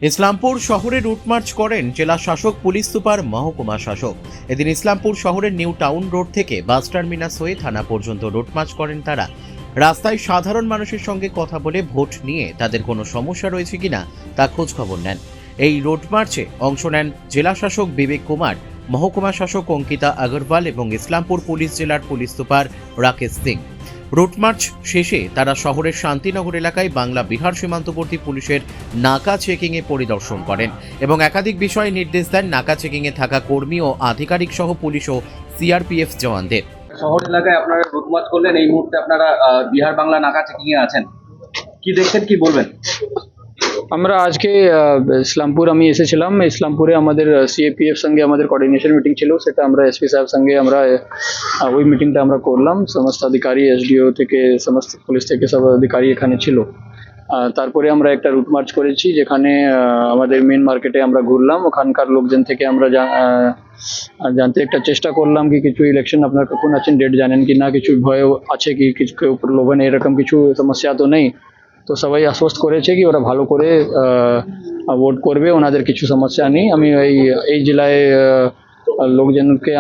ইসলামপুর শহরে রুটমার্চ করেন জেলা শাসক, পুলিশ সুপার, মহকুমা শাসক। এদিন ইসলামপুর শহরের নিউ টাউন রোড থেকে বাস টার্মিনাস হয়ে থানা পর্যন্ত রুটমার্চ করেন তারা। রাস্তায় সাধারণ মানুষের সঙ্গে কথা বলে ভোট নিয়ে তাদের কোনো সমস্যা রয়েছে কিনা তা খোঁজ খবর নেন। এই রুটমার্চে অংশ নেন জেলা শাসক বিবেক কুমার, মহকুমা শাসক অঙ্কিতা আগরওয়াল এবং ইসলামপুর পুলিশ জেলার police super Rakesh Singh. Route march শেষে তারা শহরের শান্তিনগর এলাকায় বাংলা বিহার সীমান্তবর্তী পুলিশের নাকা চেকিংয়ে পরিদর্শন করেন এবং একাধিক বিষয়ে নির্দেশ দেন নাকা চেকিংয়ে থাকা কর্মী ও আধিকারিক সহ পুলিশ ও সিআরপিএফ জওয়ানদের। শহর এলাকায় আপনারা রুটমার্চ করলেন, এই মুহূর্তে আপনারা বিহার বাংলা নাকা চেকিংয়ে আছেন, কি দেখছেন, কি বলবেন? আমরা আজকে ইসলামপুর আমি এসেছিলাম। ইসলামপুরে আমাদের সিএপিএফ সঙ্গে আমাদের কোঅর্ডিনেশন মিটিং ছিল, সেটা আমরা এসপি সাহেব সঙ্গে আমরা ওই মিটিংটা আমরা করলাম। সমস্ত অধিকারী, এসডিও থেকে সমস্ত পুলিশ থেকে সব অধিকারী এখানে ছিল। তারপরে আমরা একটা রুট মার্চ করেছি, যেখানে আমাদের মেন মার্কেটে আমরা ঘুরলাম। ওখানকার লোকজন থেকে আমরা জানতে একটা চেষ্টা করলাম কি কিছু ইলেকশন আপনার কখন আছেন, ডেট জানেন কি না, কিছু ভয় আছে কি, কিছু কেউ প্রলোভন এরকম কিছু সমস্যা তো নেই। তো সবাই আশ্বস্ত করেছে কি ওরা ভালো করে ভোট করবে, ওনাদের কিছু সমস্যা নেই। আমি এই জেলায় লোকজনকে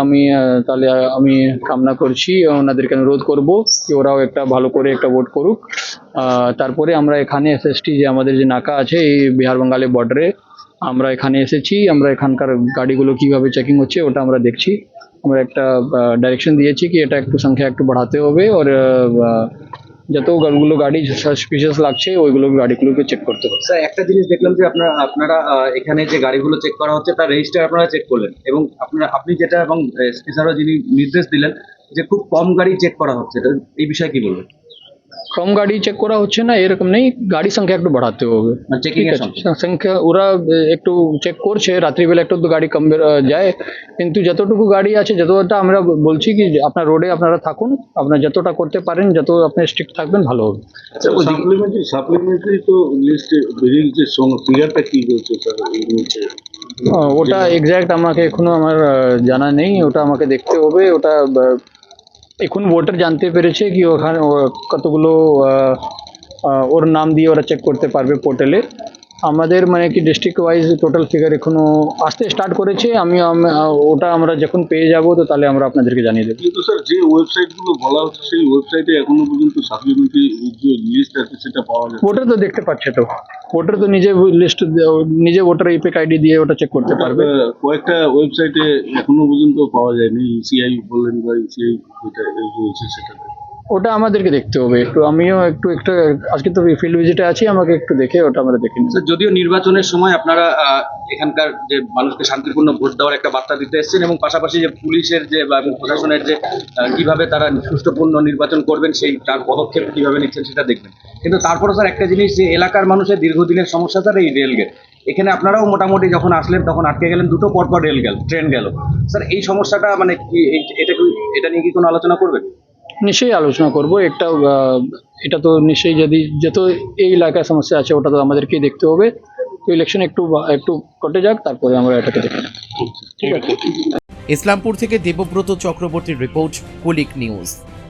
তাহলে আমি কামনা করছি, ওনাদেরকে অনুরোধ করব কি ওরাও একটা ভালো করে একটা ভোট করুক। তারপরে আমরা এখানে এসএসটি যে আমাদের যে নাকা আছে এই বিহার বাঙ্গালের বর্ডারে, আমরা এখানে এসেছি। আমরা এখানকার গাড়িগুলো কিভাবে চেকিং হচ্ছে ওটা আমরা দেখছি। আমরা একটা ডাইরেকশন দিয়েছি কি এটা একটু সংখ্যা একটু বাড়াতে হবে, আর যতগুলো গাড়ি সাসপিশিয়াস লাগছে ওইগুলো গাড়িগুলোকে চেক করতে হবে। স্যার, একটা জিনিস দেখলাম যে আপনারা এখানে যে গাড়িগুলো চেক করা হচ্ছে তার রেজিস্টার আপনারা চেক করলেন, এবং আপনি যেটা এবং এসপি স্যারও যিনি নির্দেশ দিলেন যে খুব কম গাড়ি চেক করা হচ্ছে, এই বিষয়ে কি বলবেন? কম গাড়ি চেক করা হচ্ছে না এরকম নেই, গাড়ি সংখ্যা একটু বাড়াতে হবে। চেকিং এর সংখ্যা ওরা একটু চেক করছে, রাত্রিবেলা একটু তো গাড়ি কম যায়, কিন্তু যতটুকু গাড়ি আছে যতটা আমরা বলছি কি আপনার রোডে আপনারা থাকুন, আপনারা যতটা করতে পারেন, যত আপনি স্ট্রিক্ট থাকবেন ভালো হবে। সাপ্লিমেন্টারি তো লিস্টে বেরিয়ে গেছে, ফিগারটা কি বলছে স্যার? ওটা এক্স্যাক্ট আমাকে এখনো আমার জানা নেই, ওটা আমাকে দেখতে হবে। ওটা এখন ভোটার জানতে পেরেছে কি ওখানে কতগুলো ওর নাম দিয়ে ওরা চেক করতে পারবে পোর্টালে। আমাদের মানে কি ডিস্ট্রিক্ট ওয়াইজ টোটাল ফিগার এখনো আসতে স্টার্ট করেছে। ওটা আমরা যখন পেয়ে যাব তো তাহলে আমরা আপনাদেরকে জানিয়ে দেবো। কিন্তু স্যার যে ওয়েবসাইটগুলো বলা হচ্ছে সেই ওয়েবসাইটে এখনো পর্যন্ত সাপ্লিমেন্টারি যে লিস্ট আছে সেটা পাওয়া যায়। ভোটার তো দেখতে পাচ্ছে, তো ভোটার তো নিজে লিস্ট নিজে ভোটার ইপিক আইডি দিয়ে ওটা চেক করতে পারবে। কয়েকটা ওয়েবসাইটে এখনো পর্যন্ত পাওয়া যায়নি, ইসিআই বললেন বা ইসিআই যেটা রয়েছে সেটাতে। ওটা আমাদেরকে দেখতে হবে একটু, আমিও একটু আজকে তো ফিল্ড ভিজিটে আছি, আমাকে একটু দেখে ওটা আমরা দেখে নিই। যদিও নির্বাচনের সময় আপনারা এখানকার যে মানুষকে শান্তিপূর্ণ ভোট দেওয়ার একটা বার্তা দিতে এসেছেন, এবং পাশাপাশি যে পুলিশের যে বা প্রশাসনের যে কিভাবে তারা সুষ্ঠুপূর্ণ নির্বাচন করবেন সেই তার পদক্ষেপ কিভাবে নিচ্ছেন সেটা দেখবেন, কিন্তু তারপরে স্যার একটা জিনিস যে এলাকার মানুষের দীর্ঘদিনের সমস্যা স্যার এই রেলগেট। এখানে আপনারাও মোটামুটি যখন আসলেন তখন আটকে গেলেন, দুটো পরপর ট্রেন গেল। স্যার এই সমস্যাটা মানে কি, এটা নিয়ে কি কোনো আলোচনা করবেন? নিশ্চয়ই আলোচনা করবো। এটা তো নিশ্চয়ই যত এই এলাকায় সমস্যা আছে ওটা তো আমাদেরকেই দেখতে হবে। তো ইলেকশন একটু কটে যাক, তারপরে আমরা এটাকে দেখি। ঠিক আছে। ইসলামপুর থেকে দেবব্রত চক্রবর্তীর রিপোর্ট, কুলিক নিউজ।